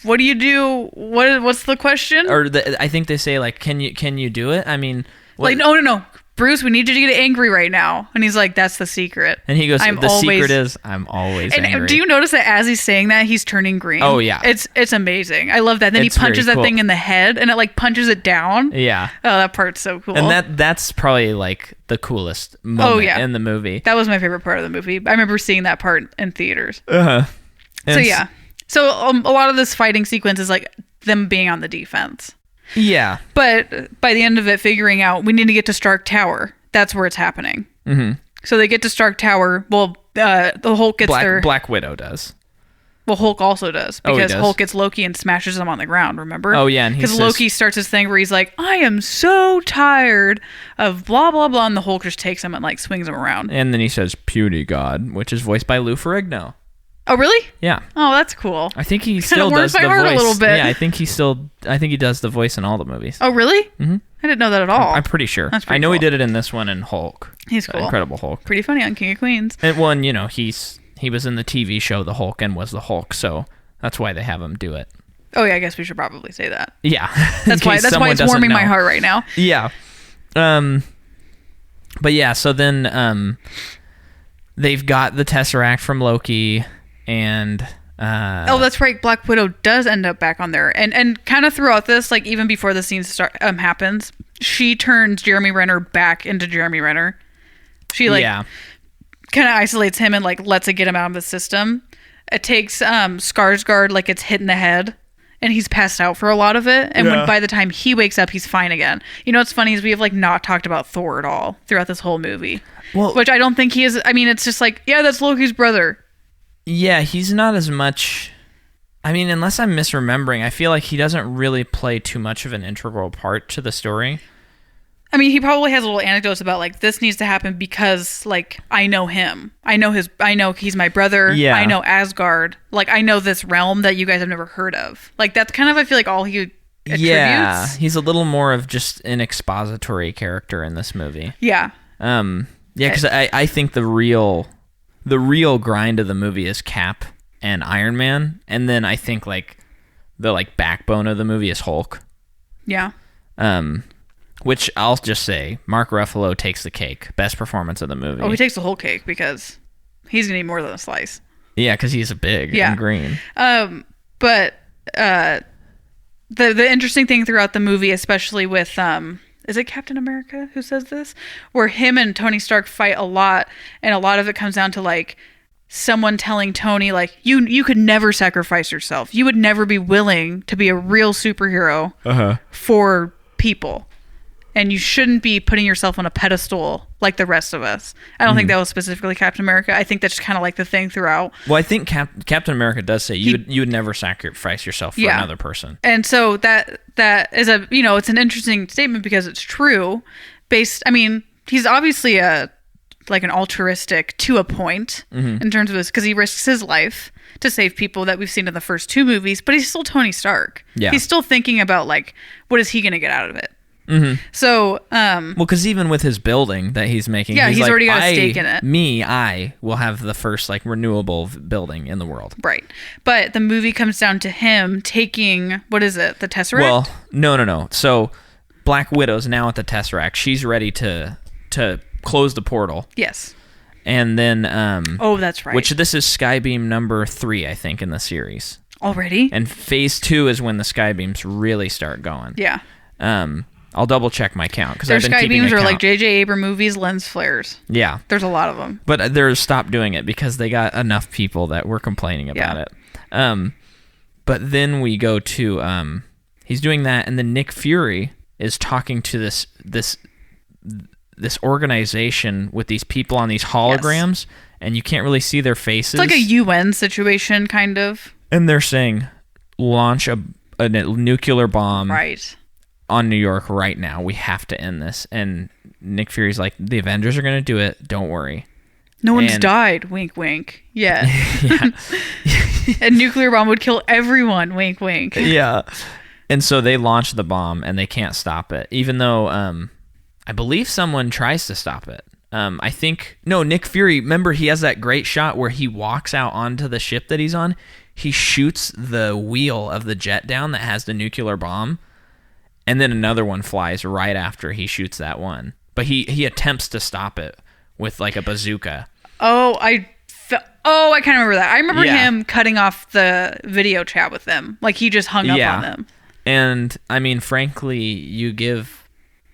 What do you do? What's the question? Or I think they say, like, can you do it? I mean, like, no, Bruce, we need you to get angry right now. And he's like, that's the secret. And he goes, secret is I'm always angry. Do you notice that as he's saying that, he's turning green? Oh, yeah. It's amazing. I love that. Then he punches that thing in the head, and it, like, punches it down. Yeah. Oh, that part's so cool. And that's probably, like, the coolest moment in the movie. That was my favorite part of the movie. I remember seeing that part in theaters. Uh-huh. So, yeah. So, a lot of this fighting sequence is, like, them being on the defense. Yeah. But by the end of it, figuring out we need to get to Stark Tower. That's where it's happening. Mm-hmm. So they get to Stark Tower. Well, the Hulk gets there. Black Widow does. Well, Hulk also does. Because he does? Hulk gets Loki and smashes him on the ground, remember? Oh, yeah. Because Loki starts his thing where he's like, I am so tired of blah, blah, blah. And the Hulk just takes him and, like, swings him around. And then he says, puny god, which is voiced by Lou Ferrigno. Oh, really? Yeah. Oh, that's cool. I think he still does the voice. A little bit. Yeah, I think he does the voice in all the movies. Oh, really? Mm-hmm. I didn't know that at all. I'm pretty sure. I know he did it in this one in Hulk. He's cool. Incredible Hulk. Pretty funny on King of Queens. And one, you know, he was in the TV show The Hulk and was the Hulk, so that's why they have him do it. Oh yeah, I guess we should probably say that. Yeah. That's why it's warming my heart right now. Yeah. But yeah, so then they've got the Tesseract from Loki, and oh, that's right. Black Widow does end up back on there, and kind of throughout this, like even before the scene happens, she turns Jeremy Renner back into Jeremy Renner. She kind of isolates him and like lets it get him out of the system. It takes Skarsgård, like it's hit in the head, and he's passed out for a lot of it. And when by the time he wakes up, he's fine again. You know what's funny is we have like not talked about Thor at all throughout this whole movie. Well, which I don't think he is. I mean, it's just like, yeah, that's Loki's brother. Yeah, he's not as much. I mean, unless I'm misremembering, I feel like he doesn't really play too much of an integral part to the story. I mean, he probably has little anecdotes about like this needs to happen because like I know him. I know he's my brother. Yeah. I know Asgard. Like I know this realm that you guys have never heard of. Like that's kind of I feel like all he attributes. Yeah, he's a little more of just an expository character in this movie. Yeah. Yeah, because I think the real grind of the movie is Cap and Iron Man, and then I think like the like backbone of the movie is Hulk. Yeah. Which I'll just say, Mark Ruffalo takes the cake. Best performance of the movie. Oh, he takes the whole cake because he's gonna eat more than a slice. Yeah, because he's big and green. But the interesting thing throughout the movie, especially with is it Captain America who says this? Where him and Tony Stark fight a lot, and a lot of it comes down to like someone telling Tony like you could never sacrifice yourself. You would never be willing to be a real superhero for people. and you shouldn't be putting yourself on a pedestal like the rest of us. I don't think that was specifically Captain America. I think that's just kind of like the thing throughout. Well, I think Captain America does say you would never sacrifice yourself for another person. And so that is a, you know, it's an interesting statement because it's true. I mean, he's obviously like an altruistic to a point in terms of this, because he risks his life to save people that we've seen in the first 2 movies, but he's still Tony Stark. Yeah. He's still thinking about, like, what is he going to get out of it? So, well, because even with his building that he's making, he's like, already got a stake in it. I will have the first, like, renewable building in the world. Right. But the movie comes down to him taking, what is it, the Tesseract? Well, no. So, Black Widow's now at the Tesseract. She's ready to close the portal. Yes. And then that's right. Which this is Skybeam number 3, I think, in the series. Already? And phase 2 is when the Skybeams really start going. Yeah. I'll double check my count because their I've been keeping Skybeams a are count. like J.J. Abrams movies, lens flares. Yeah. There's a lot of them. But they're stopped doing it because they got enough people that were complaining about it. But then we go to he's doing that, and then Nick Fury is talking to this organization with these people on these holograms, and you can't really see their faces. It's like a UN situation, kind of. And they're saying, launch a nuclear bomb on New York right now. We have to end this. And Nick Fury's like, the Avengers are going to do it. Don't worry. No one's died. Wink, wink. Yeah. Yeah. A nuclear bomb would kill everyone. Wink, wink. Yeah. And so they launch the bomb, and they can't stop it, even though I believe someone tries to stop it. I think... No, Nick Fury, remember, he has that great shot where he walks out onto the ship that he's on. He shoots the wheel of the jet down that has the nuclear bomb, and then another one flies right after he shoots that one. But he attempts to stop it with, like, a bazooka. I kind of remember that. I remember him cutting off the video chat with them. Like, he just hung up on them. And, I mean, frankly, you give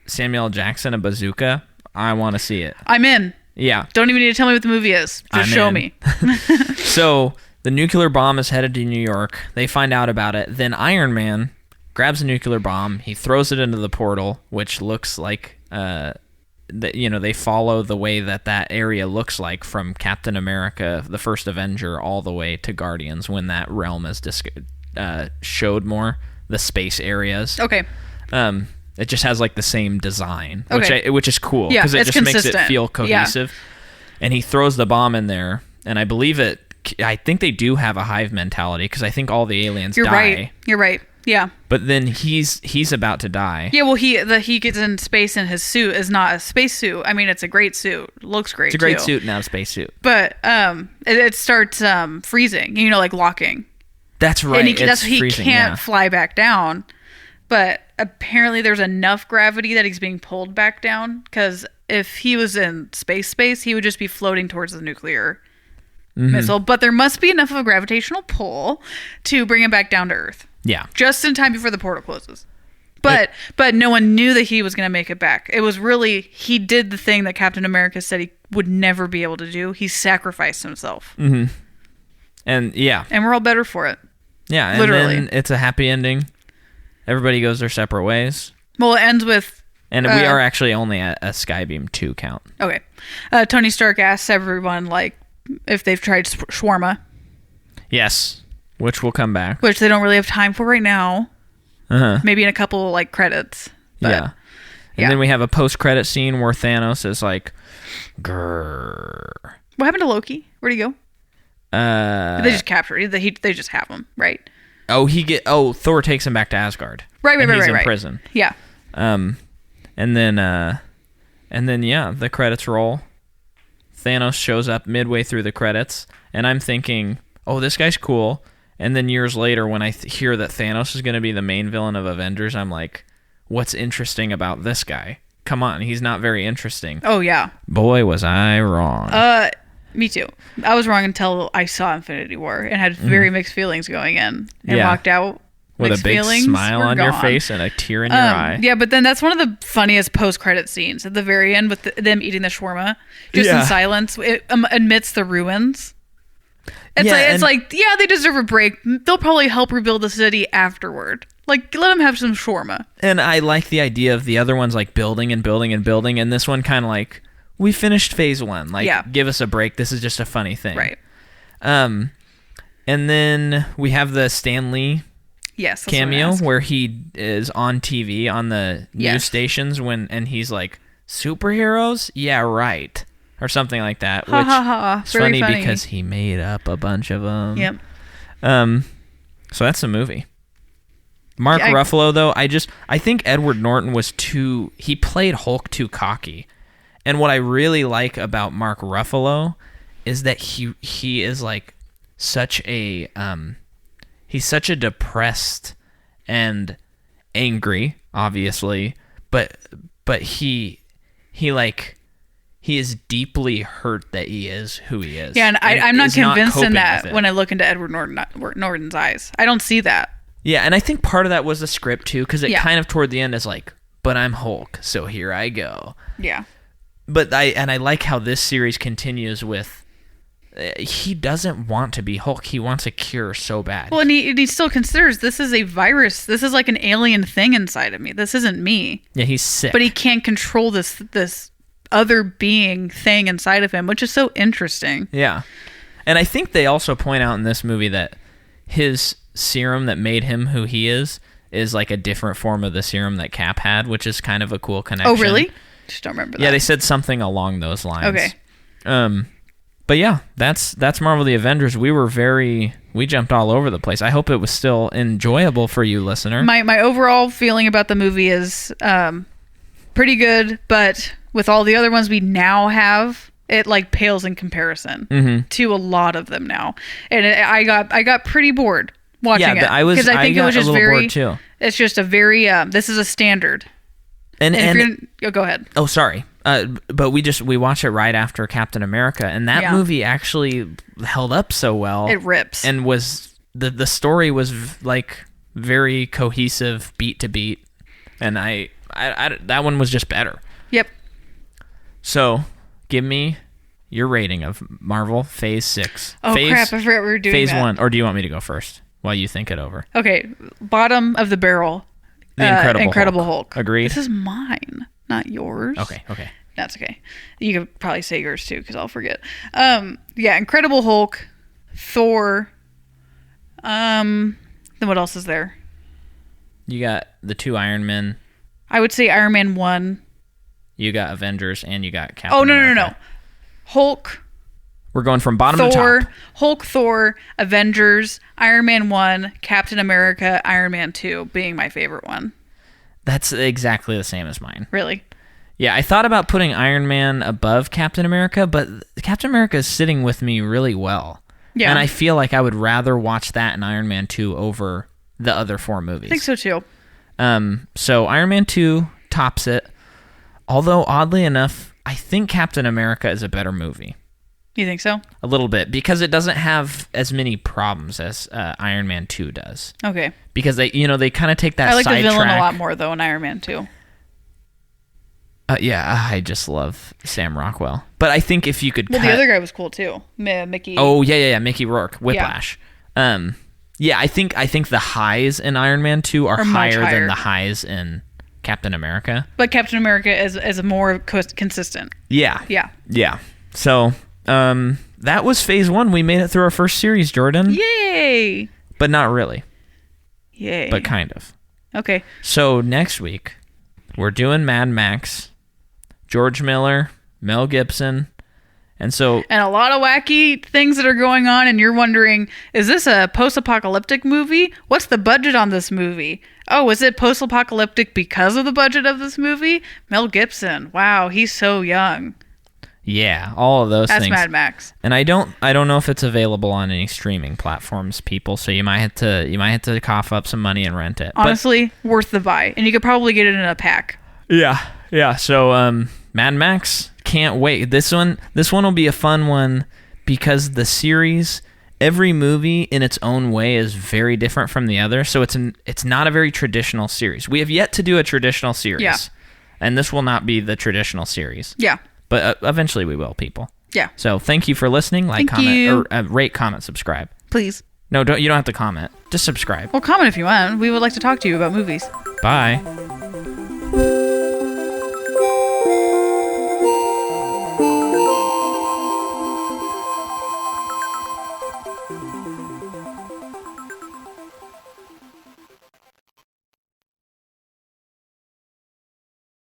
Samuel L. Jackson a bazooka, I want to see it. I'm in. Yeah. Don't even need to tell me what the movie is. Just show me. So, the nuclear bomb is headed to New York. They find out about it. Then Iron Man grabs a nuclear bomb. He throws it into the portal, which looks like... they follow the way that area looks like from Captain America, the first Avenger, all the way to Guardians, when that realm is showed more, the space areas. Okay. It just has like the same design, which is cool because it just consistent. makes it feel cohesive. Yeah. And he throws the bomb in there, and I believe I think they do have a hive mentality because I think all the aliens die. You're right. Yeah. But then he's about to die. Yeah, well, he gets in space, and his suit is not a space suit. I mean, it's a great suit. Looks great. It's a great suit, not a space suit. But it starts freezing. Like locking. That's right. And he can't fly back down. But apparently, there's enough gravity that he's being pulled back down. Because if he was in space, he would just be floating towards the nuclear missile. But there must be enough of a gravitational pull to bring him back down to Earth. Yeah. Just in time before the portal closes. But no one knew that he was going to make it back. It was really, he did the thing that Captain America said he would never be able to do. He sacrificed himself. Mm-hmm. And yeah. And we're all better for it. Yeah. And literally. then it's a happy ending. Everybody goes their separate ways. Well, it ends with... And we are actually only at a Skybeam 2 count. Okay. Tony Stark asks everyone, like, if they've tried shawarma. Yes. Which will come back. Which they don't really have time for right now. Uh-huh. Maybe in a couple, like, credits. But, yeah. And then we have a post-credit scene where Thanos is like, grrr. What happened to Loki? Where'd he go? They just captured him. They just have him, right? Thor takes him back to Asgard. Right. He's in prison. Yeah. And then the credits roll. Thanos shows up midway through the credits, and I'm thinking, oh, this guy's cool. And then years later, when I hear that Thanos is going to be the main villain of Avengers, I'm like, what's interesting about this guy? Come on, he's not very interesting. Oh, yeah. Boy, was I wrong. Me too. I was wrong until I saw Infinity War and had very mixed feelings going in and walked out with a big smile on your face and a tear in your eye. Yeah, but then that's one of the funniest post-credit scenes at the very end with them eating the shawarma, just in silence, amidst the ruins. It's like, yeah, they deserve a break. They'll probably help rebuild the city afterward. Like, let them have some shawarma. And I like the idea of the other ones like building and building and building, and this one kind of like, we finished phase 1. Like, give us a break. This is just a funny thing. Right. And then we have the Stan Lee cameo where he is on TV on the news stations and he's like, superheroes? Yeah, right. Or something like that. Which is funny because he made up a bunch of them. Yep. So that's the movie. Mark Ruffalo, though, I think Edward Norton he played Hulk too cocky. And what I really like about Mark Ruffalo is that he is like such a he's such a depressed and angry, obviously, but he is deeply hurt that he is who he is. Yeah, and I'm not convinced in that when I look into Edward Norton's eyes. I don't see that. Yeah, and I think part of that was the script too, because it kind of toward the end is like, but I'm Hulk, so here I go. Yeah. But I like how this series continues with, he doesn't want to be Hulk. He wants a cure so bad. Well, and he still considers this is a virus. This is like an alien thing inside of me. This isn't me. Yeah, he's sick. But he can't control this other being thing inside of him, which is so interesting. Yeah. And I think they also point out in this movie that his serum that made him who he is like a different form of the serum that Cap had, which is kind of a cool connection. Oh, really? Just don't remember that. Yeah, they said something along those lines. Okay. But yeah, that's Marvel the Avengers. We jumped all over the place. I hope it was still enjoyable for you, listener. My overall feeling about the movie is pretty good, but with all the other ones we now have, it like pales in comparison to a lot of them now. And I got pretty bored watching it. Because I think it was just very bored too. It's just a very this is a standard. And go ahead. Oh, sorry. But we watched it right after Captain America, and that movie actually held up so well. It rips. And was the story was like very cohesive, beat to beat, and I that one was just better. Yep. So, give me your rating of Marvel Phase 6. Oh, crap, I forgot we were doing Phase that. 1, or do you want me to go first while you think it over? Okay, bottom of the barrel. The Incredible Hulk. Agreed. This is mine, not yours. Okay. That's okay. You could probably say yours too, because I'll forget. Yeah, Incredible Hulk, Thor. Then what else is there? You got the 2 Iron Men. I would say Iron Man 1. You got Avengers, and you got Captain America. No. Hulk. We're going from bottom to top. Hulk, Thor, Avengers, Iron Man 1, Captain America, Iron Man 2 being my favorite one. That's exactly the same as mine. Really? Yeah, I thought about putting Iron Man above Captain America, but Captain America is sitting with me really well. Yeah. And I feel like I would rather watch that and Iron Man 2 over the other 4 movies. I think so too. So Iron Man 2 tops it. Although, oddly enough, I think Captain America is a better movie. You think so? A little bit, because it doesn't have as many problems as Iron Man 2 does. Okay. Because they kind of take that sidetrack. I like the villain a lot more, though, in Iron Man 2. Yeah, I just love Sam Rockwell. But I think if you could the other guy was cool, too. Mickey. Oh, yeah. Mickey Rourke. Whiplash. Yeah, I think the highs in Iron Man 2 are higher than the highs in Captain America. But Captain America is more consistent. Yeah. So, that was Phase 1. We made it through our first series, Jordan. Yay! But not really. Yay. But kind of. Okay. So, next week, we're doing Mad Max, George Miller, Mel Gibson, and a lot of wacky things that are going on, and you're wondering, is this a post-apocalyptic movie? What's the budget on this movie? Oh, is it post-apocalyptic because of the budget of this movie? Mel Gibson. Wow, he's so young. Yeah, all of those things. That's Mad Max. And I don't know if it's available on any streaming platforms, people. So you might have to cough up some money and rent it. Honestly, worth the buy, and you could probably get it in a pack. Yeah. So Mad Max, can't wait. This one will be a fun one because the series, every movie in its own way is very different from the other. So it's not a very traditional series. We have yet to do a traditional series. Yeah. And this will not be the traditional series. Yeah. But eventually we will, people. Yeah. So thank you for listening. Like, Thank comment, you. or rate, comment, subscribe. Please. No, you don't have to comment. Just subscribe. Well, comment if you want. We would like to talk to you about movies. Bye.